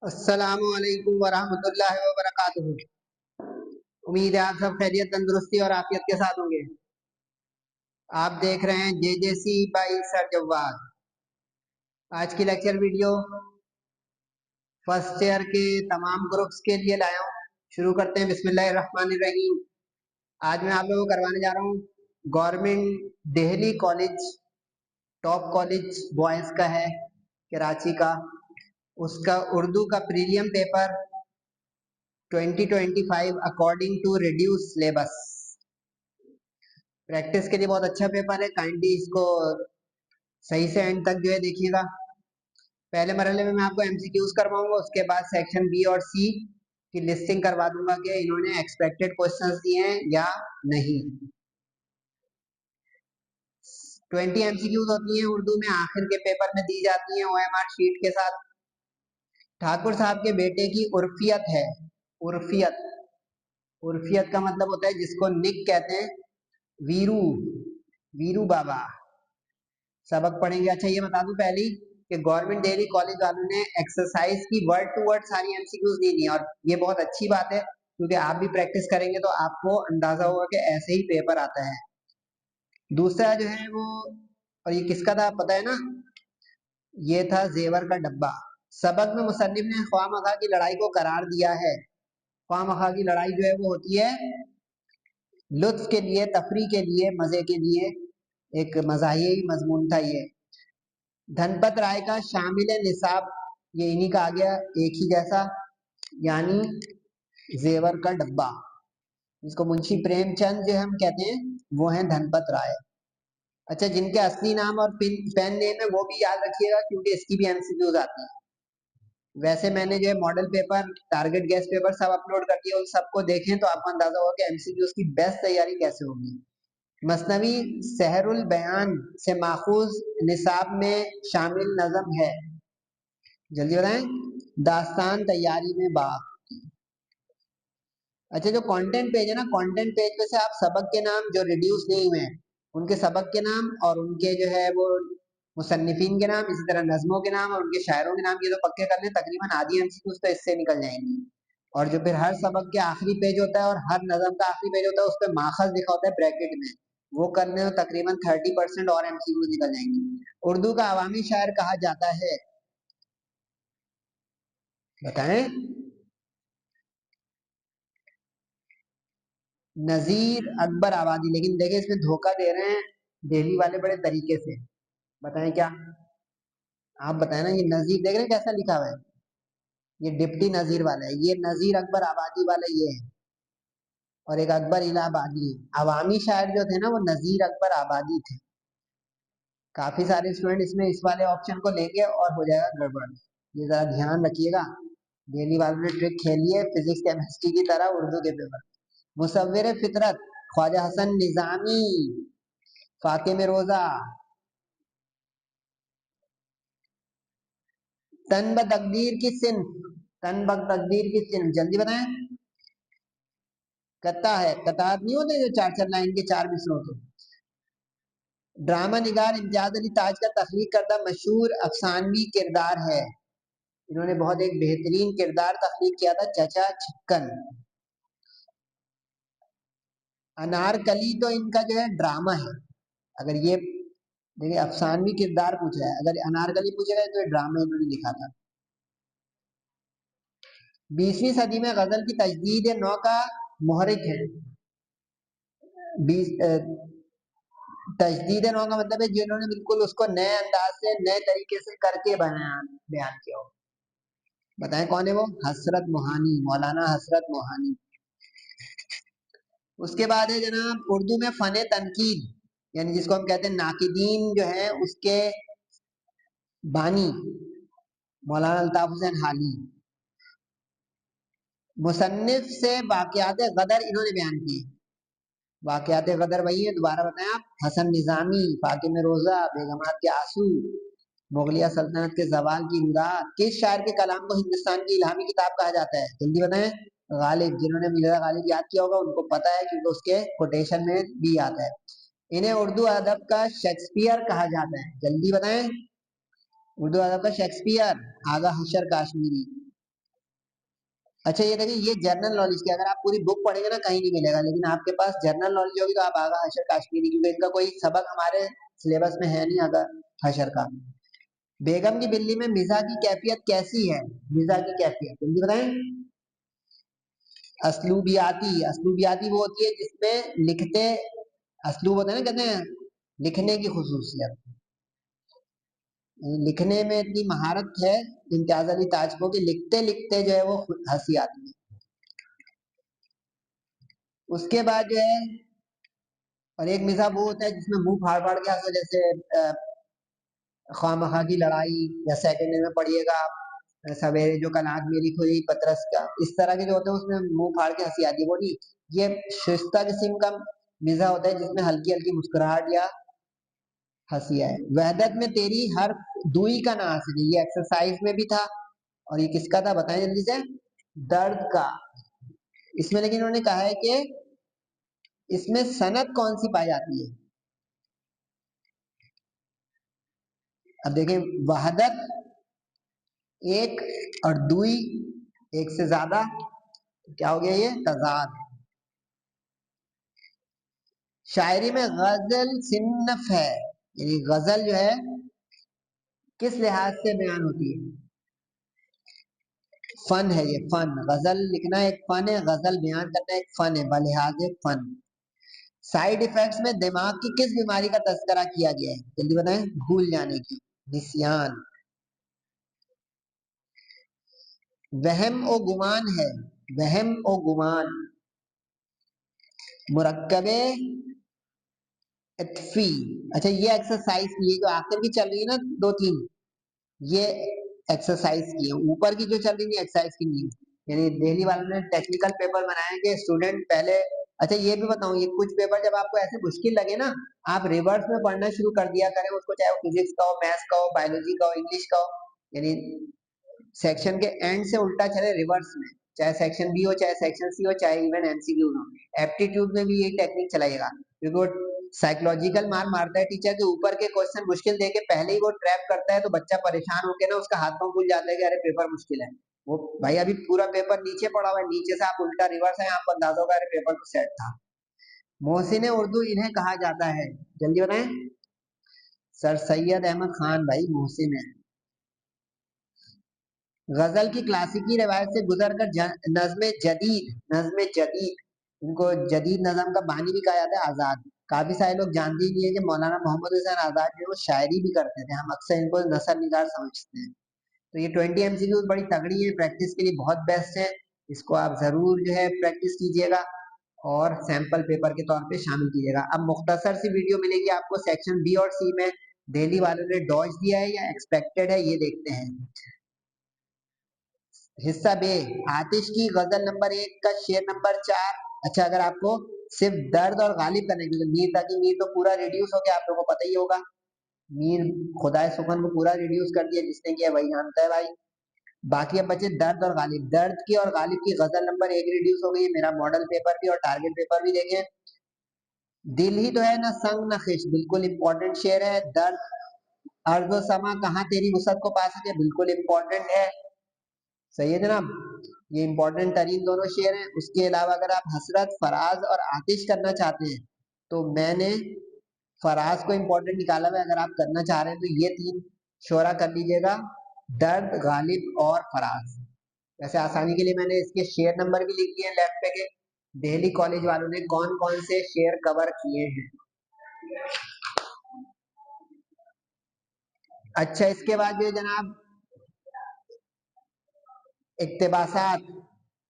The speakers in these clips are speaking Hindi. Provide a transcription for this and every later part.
अस्सलामुअलैकुम वरहमतुल्लाहि वबरकातुहू। उम्मीद है आप सब खैरियत, तंदुरुस्ती और आफियत के साथ होंगे। आप देख रहे हैं जेजेसी बाई सर जव्वाद। आज की लेक्चर वीडियो फर्स्ट ईयर के तमाम ग्रुप्स के लिए लाया हूँ। शुरू करते हैं, बिस्मिल्लाहिर्रहमानिर्रहीम। आज मैं आप लोगों को करवाने जा रहा हूँ government Delhi college, top college boys का है कराची का, उसका उर्दू का prelim paper 2025 according to reduce syllabus. Practice के लिए बहुत अच्छा पेपर है, काइंडली इसको सही से एंड तक जो है देखिएगा। पहले मरहले में मैं आपको एमसीक्यूज करवाऊंगा, उसके बाद सेक्शन बी और सी की लिस्टिंग करवा दूंगा कि इन्होंने एक्सपेक्टेड क्वेश्चंस दिए हैं या नहीं। 20 एमसीक्यूज होती हैं उर्दू में, आखिर के पेपर में दी जाती हैं ओएमआर शीट के साथ। ठाकुर साहब के बेटे की उर्फियत है। उर्फियत, उर्फियत का मतलब होता है जिसको निक कहते हैं, वीरू, वीरू बाबा। सबक पढ़ेंगे। अच्छा ये बता दूं पहले ही कि गवर्नमेंट दिल्ली कॉलेज वालों ने एक्सरसाइज की वर्ड टू वर्ड सारी एमसीक्यूज दी थी, और ये बहुत अच्छी बात है क्योंकि आप भी प्रैक्टिस करेंगे तो आपको अंदाजा होगा कि ऐसे ही पेपर आता है। दूसरा जो है वो, और ये किसका था पता है ना, ये था जेवर का डब्बा। सबक में मुसन्निफ ने ख्वामखा की लड़ाई को करार दिया है। ख्वामखा की लड़ाई जो है वो होती है लुत्फ के लिए, तफरी के लिए, मजे के लिए, एक मजाही मजमून था ये। धनपत राय का शामिल निसाब, ये इन्हीं का आ गया एक ही जैसा, यानी जेवर का डब्बा, जिसको मुंशी प्रेमचंद जो हम कहते हैं वो है धनपत राय। अच्छा, जिनके असली नाम और पेन नेम है वो भी याद रखिएगा क्योंकि इसकी भी एमसीक्यूज आती है। वैसे मैंने जो है model paper, target gas paper सब अपलोड कर दिया, उन सबको देखें तो आपको अंदाजा होगा कि एमसीक्यूज की बेस्ट तैयारी कैसे होगी। मसनवी सहरुल बयान से माखूज निसाब में शामिल नज़म है, जल्दी बताएं, दास्तान तैयारी में बाप। अच्छा, जो कंटेंट पेज है ना, कंटेंट पेज पे से आप सबक के नाम जो रिड्यूस नहीं हुए हैं उनके सबक के नाम और उनके जो है वो मुसन्निफिन के नाम, इसी तरह नज़मों के नाम और उनके शायरों के नाम, ये तो पक्के कर लें, तकरीबन आधी एमसीक्यूज तो इससे निकल जाएंगी। और जो फिर हर सबक के आखिरी पेज होता है और हर नज़म का आखिरी पेज होता है, उस पर माखज लिखा होता है ब्रैकेट में, वो करने में तकरीबन 30% और एमसीक्यूज निकल जाएंगी। उर्दू का अवामी शायर कहा जाता है, बताएं। नजीर अकबर आबादी, लेकिन देखिए इसमें धोखा दे रहे हैं दिल्ली वाले बड़े तरीके से। बताएं क्या, आप बताएं ना। ये नजीर देख रहे हैं कैसा लिखा हुआ है, ये डिप्टी नजीर वाला है, ये नजीर अकबर आबादी वाला ये है, और एक अकबर इलाहाबादी है। अवामी शायर जो थे ना वो नजीर अकबर आबादी थे। काफी सारे स्टूडेंट इसमें इस वाले ऑप्शन को लेंगे और हो जाएगा गड़बड़, ये जरा ध्यान रखिएगा। दिल्ली वालों ने ट्रिक खेली है फिजिक्स केमिस्ट्री की तरह उर्दू के पेपर। मुसव्विर फितरत ख्वाजा हसन निजामी, फातिम रोजा। तन ब तकदीर की सिन्फ, तन ब तकदीर की सिन्फ, जल्दी बताएं। कता है, कतार नहीं होते जो चार चार लाइन के चार मिसर होते। ड्रामा निगार इम्तियाज अली ताज का तख्लीक करदा मशहूर अफसानवी किरदार है। इन्होंने बहुत एक बेहतरीन किरदार तख्लीक किया था, चचा छिक्कन। अनारकली तो इनका जो है ड्रामा है। अगर ये देखिए अफसानवी किरदार पूछा है, अगर अनारकली पूछेगा तो ये ड्रामा इन्होंने लिखा था। 20वीं सदी में गजल की तजदीद नौ का मुहरिक है। तजदीद नौ का मतलब है जिन्होंने बिल्कुल उसको नए अंदाज से, नए तरीके से करके बयान किया हो। बताएं कौन है वो? हसरत मोहानी, मौलाना हसरत मोहानी। उसके बाद है जनाब उर्दू में फने तनकीद, यानी जिसको हम कहते हैं नाकिदीन जो है उसके बानी, मौलाना अल्ताफ हुसैन हाली। मुसन्निफ से वाक़यात गदर इन्होंने बयान किए। वाक़यात गदर वही है, दोबारा बताएं आप। हसन निजामी, फातिम रोजा, बेगमात के आंसू, मुगलिया सल्तनत के जवाल की रात। किस शायर के कलाम को हिंदुस्तान की इल्हामी किताब कहा जाता है? जल्दी बताएं। गालिब, जिन्होंने मिर्जा गालिब याद किया होगा उनको पता है क्योंकि उसके कोटेशन में भी आता है। इन्हें उर्दू अदब का शेक्सपियर कहा जाता है, जल्दी बताएं। उर्दू अदब का शेक्सपियर आगा हशर काश्मीरी। अच्छा ये देखिए, ये जनरल नॉलेज की, अगर आप पूरी बुक पढ़ेंगे ना कहीं नहीं मिलेगा, लेकिन आपके पास जनरल नॉलेज होगी तो आप आगा हशर काश्मीरी, क्योंकि इनका कोई सबक हमारे सिलेबस में है नहीं अगर हशर का। बेगम की बिल्ली में मिजा की कैफियत कैसी है? मिजा की कैफियत जल्दी बताएं। असलूबियाती, असलूबियाती वो होती है जिसमें लिखते, असलूब होता है ना, कहते हैं लिखने की खुसूसियत, लिखने में इतनी महारत है इम्तियाज अली ताज को कि लिखते लिखते जो है वो हंसी आती है। उसके बाद जो है, और एक मिजाज वो होता है जिसमें मुंह फाड़ फाड़ के हंसो, जैसे खामखा की लड़ाई, या सेकंड में पढ़िएगा आप, सवेरे जो कल आंख मेरी खुली पतरस का, इस तरह के जो होते हैं उसमें मुंह फाड़ के हंसी आती है, वो नहीं। ये शिस्ता किस्म का मिजाज होता है जिसमें हल्की हल्की मुस्कुराहट या हंसी आए। वहदत में तेरी हर दुई का नासिर, ये एक्सरसाइज में भी था, और ये किसका था बताएं जल्दी से? दर्द का। इसमें लेकिन उन्होंने कहा है कि इसमें सनद कौन सी पाई जाती है? अब देखें, वहदत एक, और दुई एक से ज्यादा, तो क्या हो गया ये? तजाद। शायरी में गजल सिन्नफ है, यानी गजल जो है किस लिहाज से बयान होती है? फन है ये, फन। गजल लिखना एक फन है, गजल बयान करना एक फन है, बलिहाज फन। साइड इफेक्ट्स में दिमाग की किस बीमारी का तस्करा किया गया है? जल्दी बताएं। भूल जाने की, निस्यान। वहम ओ गुमान है, वहम ओ गुमान मुरक्कबे इत्फी। अच्छा ये एक्सरसाइज की है जो आखिर की चल रही है ना, दो तीन, ये एक्सरसाइज की है, ऊपर की जो चल रही है एक्सरसाइज की नहीं है। यानी दिल्ली वालों ने टेक्निकल पेपर बनाए कि स्टूडेंट पहले, अच्छा ये भी बताऊं, ये कुछ पेपर जब आपको ऐसे मुश्किल लगे ना, आप रिवर्स में पढ़ना शुरू कर दिया करें उसको, चाहे वो फिजिक्स का हो, मैथ्स का हो, बायोलॉजी का हो, इंग्लिश का हो, यानी सेक्शन के एंड से उल्टा चले रिवर्स में, चाहे सेक्शन बी हो, चाहे सेक्शन सी हो, चाहे इवन एमसीक्यू हो। एप्टीट्यूड में भी यही टेक्निक चलाइएगा, क्योंकि वो साइकोलॉजिकल मार मारता है टीचर के ऊपर के क्वेश्चन मुश्किल देके पहले ही वो ट्रैप करता है, तो बच्चा परेशान होकर ना उसका हाथ पांव खुल जाता है कि अरे पेपर मुश्किल है। वो भाई अभी पूरा पेपर नीचे पड़ा हुआ है, नीचे से आप उल्टा रिवर्स है, आपको अंदाजा होगा अरे पेपर तो सेट था। मोहसिन उर्दू इन्हें कहा जाता है, जल्दी बताएं। सर सैयद अहमद खान भाई मोहसिन है। गजल की क्लासिकी रिवायत से गुजरकर नज्म जदीद, नज्म जदीद, इनको जदीद नज़म का बानी भी कहा जाता है, आजाद। काफी सारे लोग जानते ही नहीं है कि मौलाना मोहम्मद हुसैन आजाद जो वो शायरी भी करते थे, हम अक्सर इनको नसर निगार समझते हैं। तो ये 20 एमसीक्यू बड़ी तगड़ी है, प्रैक्टिस के लिए बहुत बेस्ट है, इसको आप जरूर जो है प्रैक्टिस कीजिएगा और सैंपल पेपर के तौर पे शामिल कीजिएगा। अब मुख्तसर सी वीडियो मिलेगी आपको सेक्शन बी और सी में, दिल्ली वालों ने डॉज दिया है या एक्सपेक्टेड है, ये देखते हैं। हिस्सा बे, आतिश की गजल नंबर 1 का शेर नंबर 4। अच्छा अगर आपको सिर्फ दर्द और गालिब करने के लिए, मीर ताकि मीर तो पूरा रिड्यूस हो गया, आप लोगों को पता ही होगा, मीर खुदाए सुखन को पूरा रिड्यूस कर दिया, जिसने किया वही जानता है भाई। बाकी अब बचे दर्द और गालिब, दर्द की और गालिब की गजल नंबर 1 रिड्यूस हो गई, मेरा मॉडल पेपर भी और टारगेट पेपर भी देखें। दिल ही तो है ना संग न खिश, बिल्कुल इंपॉर्टेंट शेर है। दर्द, अर्जो समा कहाँ तेरी वसत को पा सके, बिल्कुल इंपॉर्टेंट है। सही है जनाब, ये इंपॉर्टेंट तरीन दोनों शेर हैं। उसके अलावा अगर आप हसरत, फराज और आतिश करना चाहते हैं तो मैंने फराज को इंपॉर्टेंट निकाला हुआ है, अगर आप करना चाह रहे हैं तो ये 3 शोरा कर लीजिएगा, दर्द, गालिब और फराज। वैसे आसानी के लिए मैंने इसके शेयर नंबर भी लिख दिए लेफ्ट पे के, दिल्ली कॉलेज वालों ने कौन कौन से शेयर कवर किए हैं। अच्छा इसके बाद जो जनाब इक्तबासात,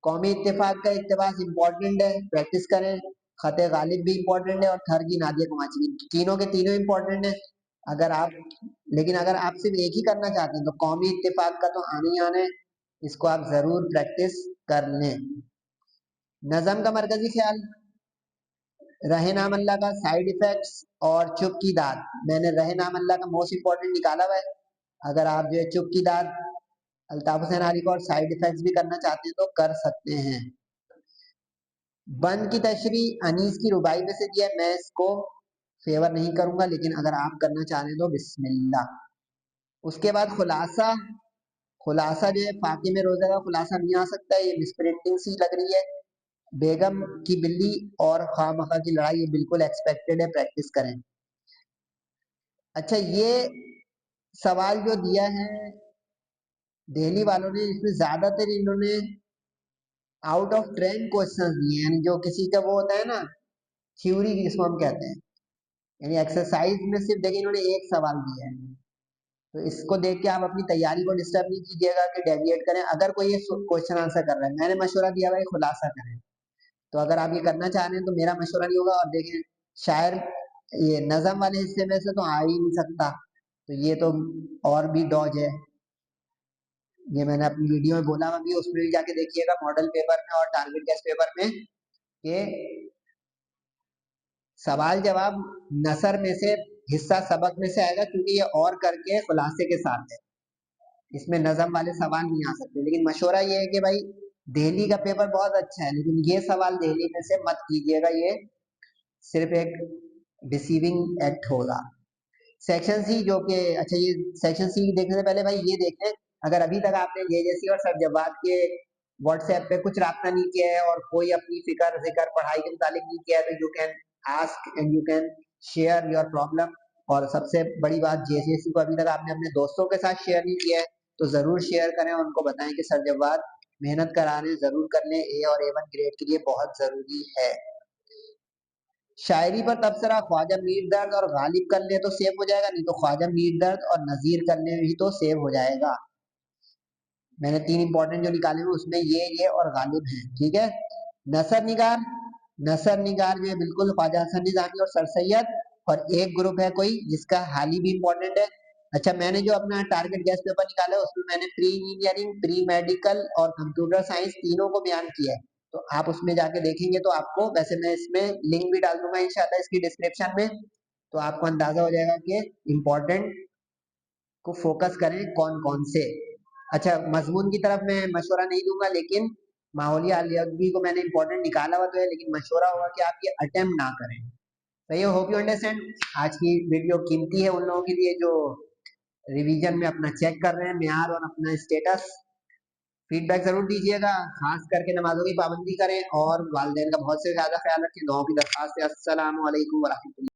कौमी इत्तेफाक का इक्तबास इंपॉर्टेंट है, प्रैक्टिस करें। खते गालिब भी इंपॉर्टेंट है और थर की नादिया कुमाची भी, तीनों के तीनों इंपॉर्टेंट है। अगर आप, लेकिन अगर आप सिर्फ एक ही करना चाहते हैं तो कौमी इत्तेफाक का तो आने ही आना है, इसको आप जरूर प्रैक्टिस कर लें। नजम का मरकजी ख्याल, रहे नाम अल्लाह का साइड इफेक्ट्स और चुप की दाद, मैंने रहे नाम अल्लाह का मोस्ट इंपॉर्टेंट निकाला हुआ है। अगर आप जो है चुप की दाद अल्ताफ हुसैन आली को और साइड इफेक्ट्स भी करना चाहते हैं तो कर सकते हैं। बंद की तशरी अनीस की रुबाई में से दिया है, मैं इसको फेवर नहीं करूंगा, लेकिन अगर आप करना चाह रहे हैं तो बिस्मिल्लाह। उसके बाद खुलासा, खुलासा जो है फाके में रोजा का खुलासा नहीं आ सकता, ये मिसप्रिंटिंग सी लग रही है। बेगम की बिल्ली और खामखा की लड़ाई, ये बिल्कुल एक्सपेक्टेड है, प्रैक्टिस करें। अच्छा, ये सवाल जो दिया है दिल्ली वालों ने, इसमें ज्यादातर इन्होंने आउट ऑफ ट्रेंड क्वेश्चंस दिए हैं, यानी जो किसी का वो होता है ना, थ्योरी जिसको हम कहते हैं, यानी एक्सरसाइज में सिर्फ देखिए इन्होंने एक सवाल दिया है। तो इसको देख के आप अपनी तैयारी को डिस्टर्ब नहीं कीजिएगा कि डेविएट करें। अगर कोई ये क्वेश्चन आंसर कर रहा है, मैंने मशवरा दिया भाई खुलासा करें, तो अगर आप ये करना चाह रहे हैं तो मेरा मशवरा नहीं होगा। और देखें, शायर ये नज़म वाले हिस्से में से तो आ ही नहीं सकता, तो ये तो और भी डॉज है। ये मैंने अपनी वीडियो में बोला अभी, उसमें भी जाके देखिएगा मॉडल पेपर में और टारगेट टेस्ट पेपर में, कि सवाल जवाब नसर में से हिस्सा सबक में से आएगा, क्योंकि ये और करके खुलासे के साथ है, इसमें नजम वाले सवाल नहीं आ सकते। लेकिन मशवरा ये है कि भाई दिल्ली का पेपर बहुत अच्छा है, लेकिन ये सवाल दिल्ली में से मत कीजिएगा, ये सिर्फ एक डिसीविंग एक्ट होगा। सेक्शन सी जो कि, अच्छा ये सेक्शन सी देखने से पहले भाई ये देखें, अगर अभी तक आपने ये जैसी और सर जवाब के व्हाट्सएप पे कुछ राब्ता नहीं किया है और कोई अपनी फिक्र जिक्र पढ़ाई के मुतालिक नहीं किया है, तो you can ask and you can share your problem. और सबसे बड़ी बात, जेसीएससी को अभी तक आपने अपने दोस्तों के साथ शेयर नहीं किया है, तो जरूर शेयर करें, उनको बताएं कि सर जवाब मेहनत करा रहे हैं, जरूर कर लें, ए और A1 ग्रेड के लिए बहुत जरूरी है। शायरी पर तबसरा ख्वाजा मीर दर्द और गालिब कर ले तो सेव हो जाएगा, नहीं तो ख्वाजा मीर दर्द और नजीर कर ले भी तो सेव हो जाएगा। मैंने 3 इंपॉर्टेंट जो निकाले हुए उसमें ये और गालिब है, ठीक है। नसर निगार, नसर निगार जो है बिल्कुल ख्वाजा हसन निजामी और सर सैयद, और एक ग्रुप है कोई जिसका हाल ही भी इंपॉर्टेंट है। अच्छा, मैंने जो अपना टारगेट गैस पेपर निकाला है उसमें मैंने प्री इंजीनियरिंग, प्री मेडिकल और कंप्यूटर साइंस तीनों को बयान किया है, तो आप उसमें जाके देखेंगे तो आपको, वैसे मैं इसमें लिंक भी डाल दूंगा इंशाल्लाह इसकी डिस्क्रिप्शन में, तो आपको अंदाजा हो जाएगा कि इम्पोर्टेंट को फोकस करें कौन कौन से। अच्छा, मजमून की तरफ मैं मशवरा नहीं दूंगा, लेकिन माहौलिया आलियागी को मैंने इंपॉर्टेंट निकाला हुआ तो है, लेकिन मशवरा होगा कि आप ये अटेम्प्ट ना करें। सही है, होप यू अंडरस्टैंड। आज की वीडियो कीमती है उन लोगों के लिए जो रिवीजन में अपना चेक कर रहे हैं मेयार और अपना स्टेटस। फीडबैक जरूर दीजिएगा, खास करके नमाजों की पाबंदी करें और वालिदैन का बहुत से ज्यादा ख्याल रखें। दुआओं की दरख्वास्त है। अस्सलाम वालेकुम व रहमतुल्लाह।